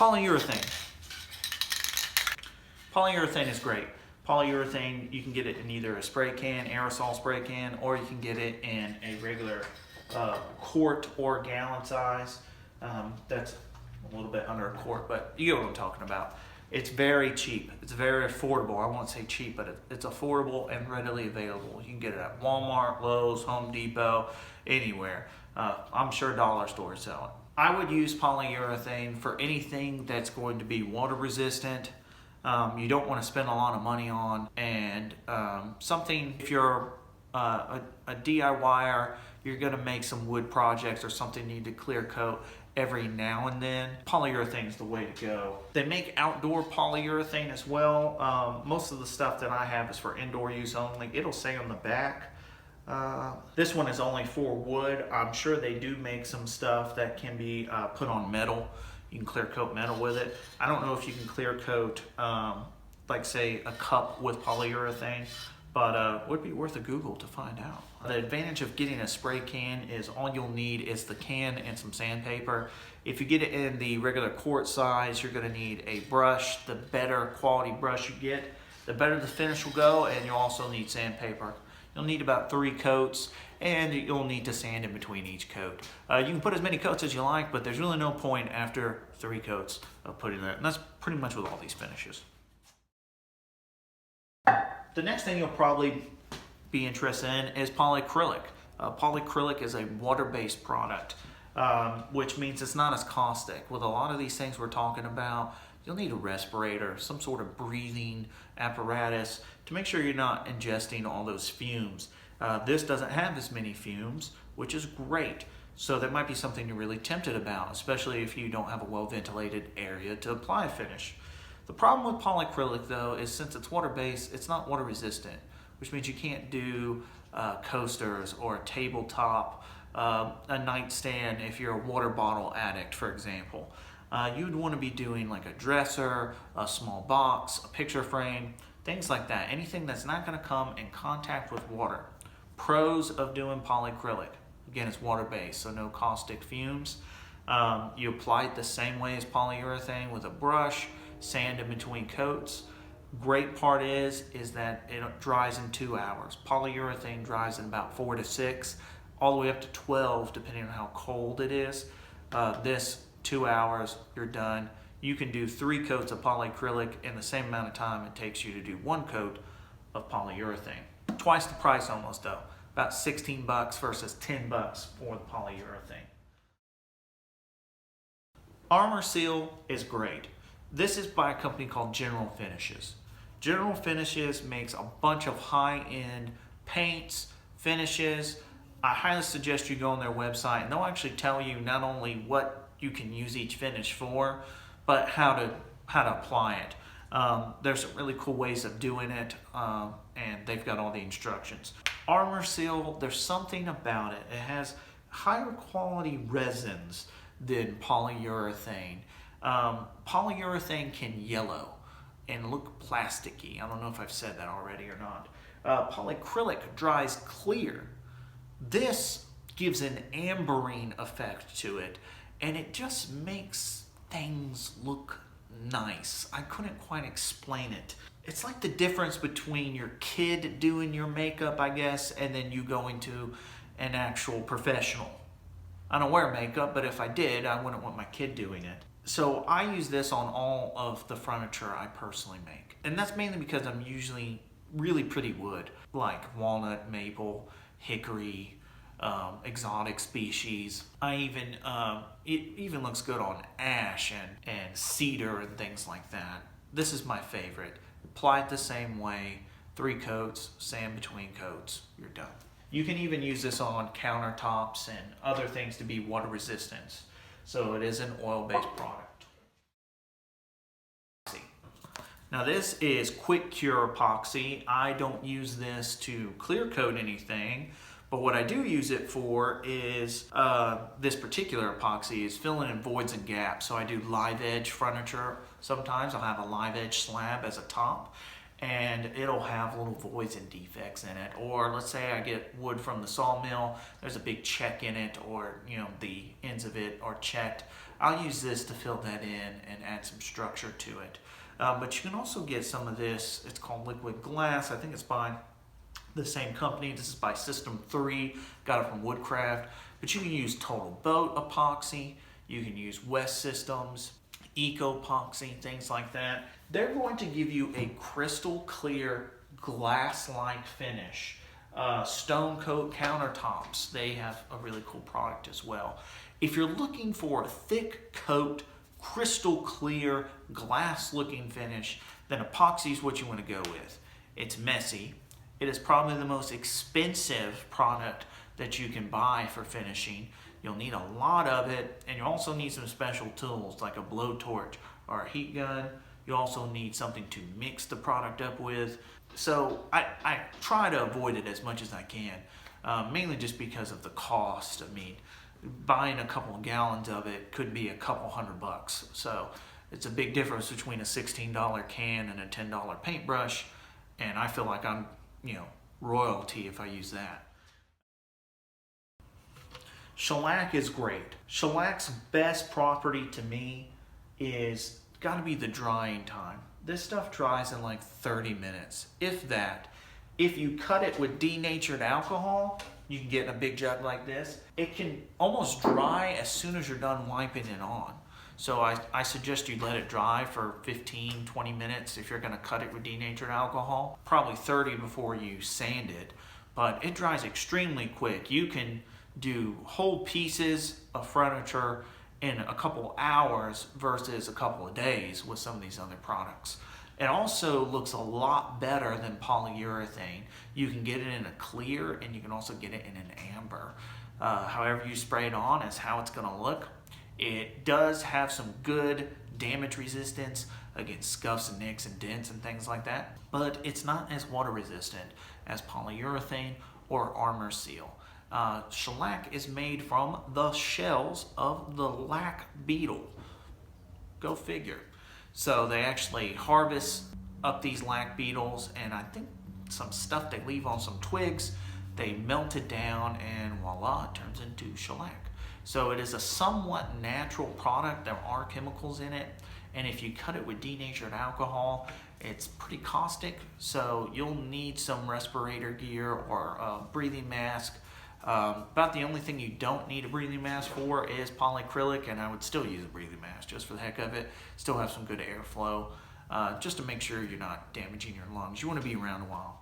Polyurethane. Polyurethane is great. Polyurethane, you can get it in either a spray can, aerosol spray can, or you can get it in a regular quart or gallon size. That's a little bit under a quart, but you know what I'm talking about. It's very cheap. It's very affordable. I won't say cheap, but it's affordable and readily available. You can get it at Walmart, Lowe's, Home Depot, anywhere. I'm sure dollar stores sell it. I would use polyurethane for anything that's going to be water resistant. You don't want to spend a lot of money on, and something, if you're a DIYer, you're going to make some wood projects or something you need to clear coat every now and then, polyurethane is the way to go. They make outdoor polyurethane as well. Most of the stuff that I have is for indoor use only. It'll say on the back. This one is only for wood. I'm sure they do make some stuff that can be put on metal. You can clear coat metal with it. I don't know if you can clear coat, like say a cup with polyurethane, but would be worth a Google to find out. The advantage of getting a spray can is all you'll need is the can and some sandpaper. If you get it in the regular quart size, you're gonna need a brush. The better quality brush you get, the better the finish will go, and you'll also need sandpaper. You'll need about 3 coats, and you'll need to sand in between each coat. You can put as many coats as you like, but there's really no point after 3 coats of putting that, and that's pretty much with all these finishes. The next thing you'll probably be interested in is polycrylic. Polycrylic is a water-based product, which means it's not as caustic. With a lot of these things we're talking about, you'll need a respirator, some sort of breathing apparatus to make sure you're not ingesting all those fumes. This doesn't have as many fumes, which is great. So that might be something you're really tempted about, especially if you don't have a well-ventilated area to apply a finish. The problem with polycrylic though is since it's water-based, it's not water resistant, which means you can't do coasters or a tabletop, a nightstand if you're a water bottle addict, for example. You'd want to be doing like a dresser, a small box, a picture frame, things like that. Anything that's not going to come in contact with water. Pros of doing polycrylic. Again, it's water-based, so no caustic fumes. You apply it the same way as polyurethane with a brush, sand in between coats. Great part is that it dries in 2 hours. Polyurethane dries in about 4 to 6, all the way up to 12, depending on how cold it is. This 2 hours, you're done. You can do 3 coats of polycrylic in the same amount of time it takes you to do 1 coat of polyurethane. Twice the price almost though, about 16 bucks versus 10 bucks for the polyurethane. Armor Seal is great. This is by a company called General Finishes. General Finishes makes a bunch of high-end paints, finishes. I highly suggest you go on their website and they'll actually tell you not only what you can use each finish for, but how to apply it. There's some really cool ways of doing it, and they've got all the instructions. Armor Seal, there's something about it. It has higher quality resins than polyurethane. Polyurethane can yellow and look plasticky. I don't know if I've said that already or not. Polycrylic dries clear. This gives an ambering effect to it, and it just makes things look nice. I couldn't quite explain it. It's like the difference between your kid doing your makeup, I guess, and then you going to an actual professional. I don't wear makeup, but if I did, I wouldn't want my kid doing it. So I use this on all of the furniture I personally make. And that's mainly because I'm usually really pretty wood, like walnut, maple, hickory, exotic species. It even looks good on ash and cedar and things like that. This is my favorite. Apply it the same way, 3 coats, sand between coats, you're done. You can even use this on countertops and other things to be water resistant. So it is an oil-based product. Now this is quick cure epoxy. I don't use this to clear coat anything, but what I do use it for is this particular epoxy is filling in voids and gaps. So I do live edge furniture. Sometimes I'll have a live edge slab as a top, and it'll have little voids and defects in it. Or let's say I get wood from the sawmill, there's a big check in it, or the ends of it are checked. I'll use this to fill that in and add some structure to it. But you can also get some of this, it's called liquid glass. I think it's by the same company. This is by System 3, got it from Woodcraft. But you can use Total Boat Epoxy, you can use West Systems, Eco Epoxy, things like that. They're going to give you a crystal clear glass-like finish. Stone coat countertops, they have a really cool product as well. If you're looking for a thick coat, crystal clear, glass-looking finish, then epoxy is what you want to go with. It's messy. It is probably the most expensive product that you can buy for finishing. You'll need a lot of it, and you also need some special tools like a blowtorch or a heat gun. You also need something to mix the product up with. So I try to avoid it as much as I can, mainly just because of the cost. I mean, buying a couple of gallons of it could be a couple $100. So it's a big difference between a $16 can and a $10 paintbrush, and I feel like I'm, royalty if I use that. Shellac is great. Shellac's best property to me is got to be the drying time. This stuff dries in like 30 minutes, if that. If you cut it with denatured alcohol, you can get in a big jug like this. It can almost dry as soon as you're done wiping it on. So I suggest you let it dry for 15, 20 minutes if you're gonna cut it with denatured alcohol. Probably 30 before you sand it, but it dries extremely quick. You can do whole pieces of furniture in a couple hours versus a couple of days with some of these other products. It also looks a lot better than polyurethane. You can get it in a clear and you can also get it in an amber. However you spray it on is how it's gonna look. It does have some good damage resistance against scuffs and nicks and dents and things like that, but it's not as water resistant as polyurethane or Armor Seal. Shellac is made from the shells of the lac beetle. Go figure. So they actually harvest up these lac beetles, and I think some stuff they leave on some twigs, they melt it down, and voila, it turns into shellac. So it is a somewhat natural product. There are chemicals in it, and if you cut it with denatured alcohol, it's pretty caustic, so you'll need some respirator gear or a breathing mask. About the only thing you don't need a breathing mask for is polycrylic, and I would still use a breathing mask just for the heck of it. Still have some good airflow, just to make sure you're not damaging your lungs. You want to be around a while.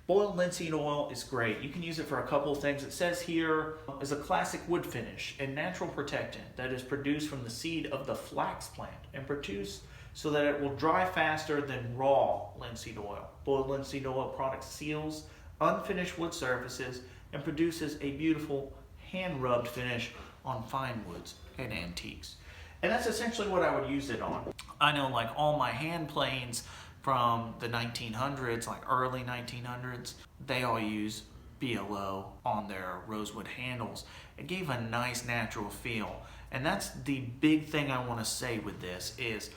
Boiled linseed oil is great. You can use it for a couple of things. It says here is a classic wood finish and natural protectant that is produced from the seed of the flax plant and produced so that it will dry faster than raw linseed oil. Boiled linseed oil product seals unfinished wood surfaces and produces a beautiful hand-rubbed finish on fine woods and antiques. And that's essentially what I would use it on. I know like all my hand planes from the 1900s, like early 1900s, they all use BLO on their rosewood handles. It gave a nice natural feel. And that's the big thing I want to say with this is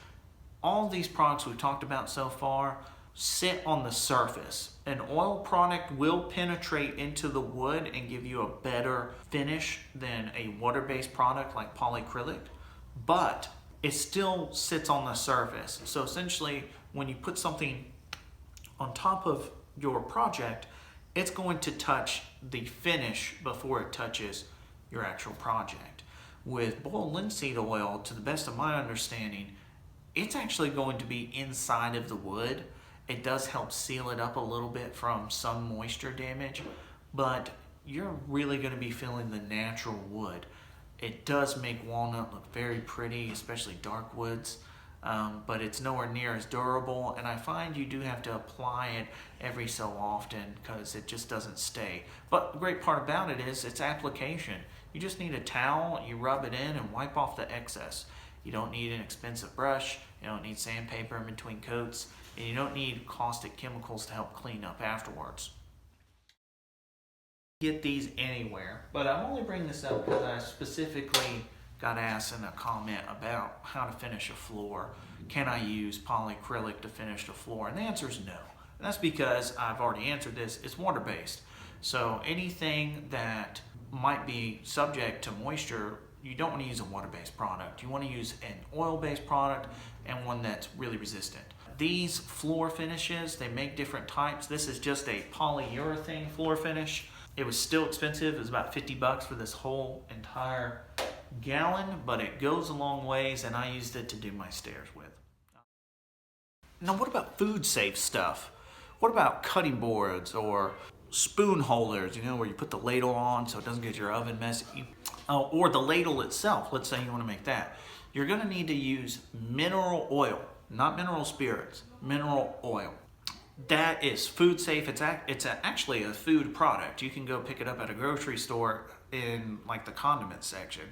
all these products we've talked about so far sit on the surface. An oil product will penetrate into the wood and give you a better finish than a water-based product like polycrylic, but it still sits on the surface. So essentially, when you put something on top of your project, it's going to touch the finish before it touches your actual project. With boiled linseed oil, to the best of my understanding, it's actually going to be inside of the wood. It does help seal it up a little bit from some moisture damage, but you're really going to be feeling the natural wood. It does make walnut look very pretty, especially dark woods, but it's nowhere near as durable, and I find you do have to apply it every so often because it just doesn't stay. But the great part about it is its application. You just need a towel, you rub it in and wipe off the excess. You don't need an expensive brush, you don't need sandpaper in between coats, and you don't need caustic chemicals to help clean up afterwards. Get these anywhere, but I'm only bringing this up because I specifically got asked in a comment about how to finish a floor. Can I use polycrylic to finish the floor? And the answer is no. And that's because I've already answered this. It's water-based. So anything that might be subject to moisture you don't want to use a water-based product. You want to use an oil-based product and one that's really resistant. These floor finishes, they make different types. This is just a polyurethane floor finish. It was still expensive. It was about 50 bucks for this whole entire gallon, but it goes a long ways, and I used it to do my stairs with. Now, what about food safe stuff? What about cutting boards or spoon holders, you know, where you put the ladle on so it doesn't get your oven messy? Or the ladle itself, let's say you want to make that. You're going to need to use mineral oil, not mineral spirits, mineral oil. That is food safe. It's actually a food product. You can go pick it up at a grocery store in like the condiment section.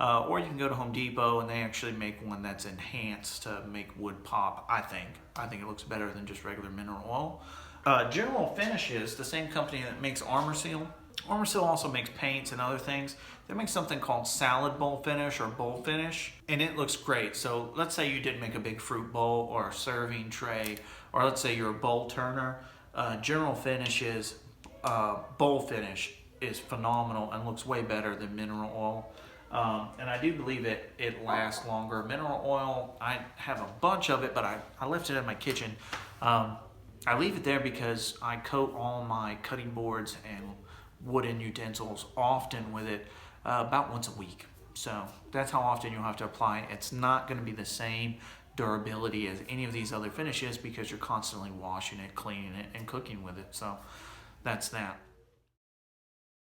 Or you can go to Home Depot and they actually make one that's enhanced to make wood pop, I think. I think it looks better than just regular mineral oil. General Finishes, the same company that makes Armor Seal. Armor Seal also makes paints and other things. They make something called salad bowl finish or bowl finish, and it looks great. So let's say you did make a big fruit bowl or a serving tray, or let's say you're a bowl turner. General Finishes bowl finish is phenomenal and looks way better than mineral oil. And I do believe it lasts longer. Mineral oil, I have a bunch of it, but I left it in my kitchen. I leave it there because I coat all my cutting boards and wooden utensils often with it, about once a week. So that's how often you'll have to apply it. It's not going to be the same durability as any of these other finishes because you're constantly washing it, cleaning it, and cooking with it. So that's that.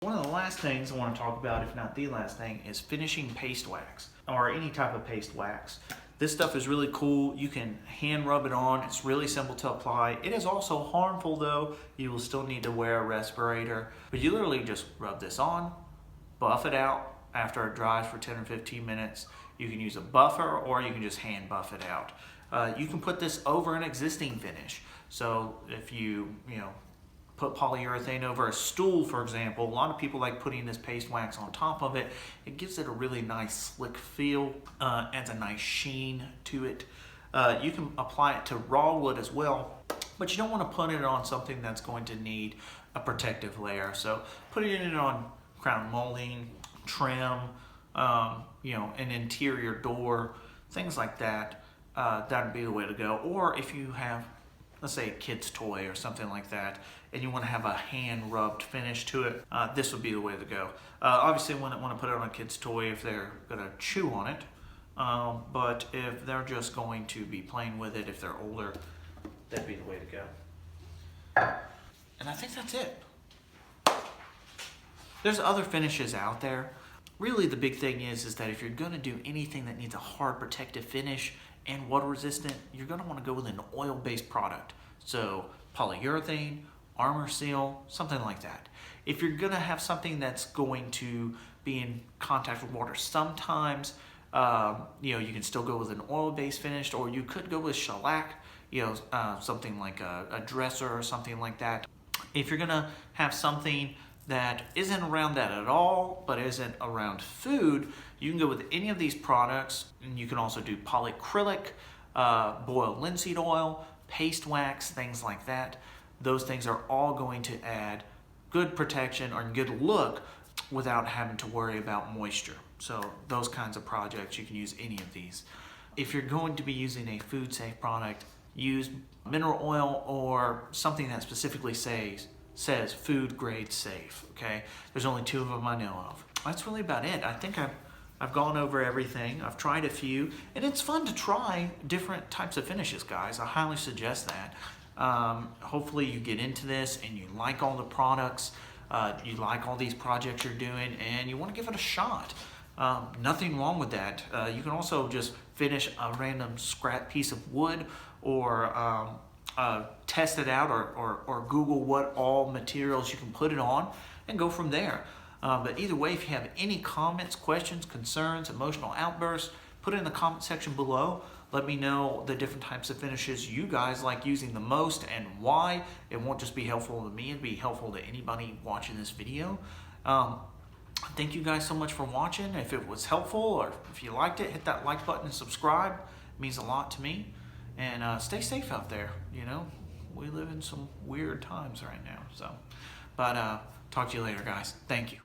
One of the last things I want to talk about, if not the last thing, is finishing paste wax or any type of paste wax. This stuff is really cool. You can hand rub it on. It's really simple to apply. It is also harmful though. You will still need to wear a respirator, but you literally just rub this on, buff it out after it dries for 10 or 15 minutes. You can use a buffer or you can just hand buff it out. You can put this over an existing finish. So if you put polyurethane over a stool, for example, a lot of people like putting this paste wax on top of it. It gives it a really nice slick feel, adds a nice sheen to it. You can apply it to raw wood as well, but you don't want to put it on something that's going to need a protective layer. So putting it on crown molding, trim, an interior door, things like that, that'd be the way to go. Or if you have, let's say, a kid's toy or something like that, and you want to have a hand rubbed finish to it, this would be the way to go. Obviously, you wouldn't want to put it on a kid's toy if they're going to chew on it, but if they're just going to be playing with it, if they're older, that'd be the way to go. And I think that's it. There's other finishes out there. Really, the big thing is that if you're going to do anything that needs a hard protective finish and water resistant, you're going to want to go with an oil-based product. So polyurethane, Armor Seal, something like that. If you're going to have something that's going to be in contact with water, sometimes you can still go with an oil-based finish, or you could go with shellac, something like a dresser or something like that. If you're going to have something that isn't around that at all, but isn't around food, you can go with any of these products, and you can also do polycrylic, boiled linseed oil, paste wax, things like that. Those things are all going to add good protection or good look without having to worry about moisture. So those kinds of projects, you can use any of these. If you're going to be using a food safe product, use mineral oil or something that specifically says food grade safe, okay? There's only 2 of them I know of. That's really about it. I think I've gone over everything. I've tried a few, and it's fun to try different types of finishes, guys. I highly suggest that. Hopefully you get into this and you like all the products, you like all these projects you're doing, and you want to give it a shot. Nothing wrong with that. You can also just finish a random scrap piece of wood, or test it out, or Google what all materials you can put it on and go from there. But either way, if you have any comments, questions, concerns, emotional outbursts, put it in the comment section below. Let me know the different types of finishes you guys like using the most and why. It won't just be helpful to me, it'll be helpful to anybody watching this video. Thank you guys so much for watching. If it was helpful or if you liked it, hit that like button and subscribe. It means a lot to me. And stay safe out there. We live in some weird times right now. But talk to you later, guys. Thank you.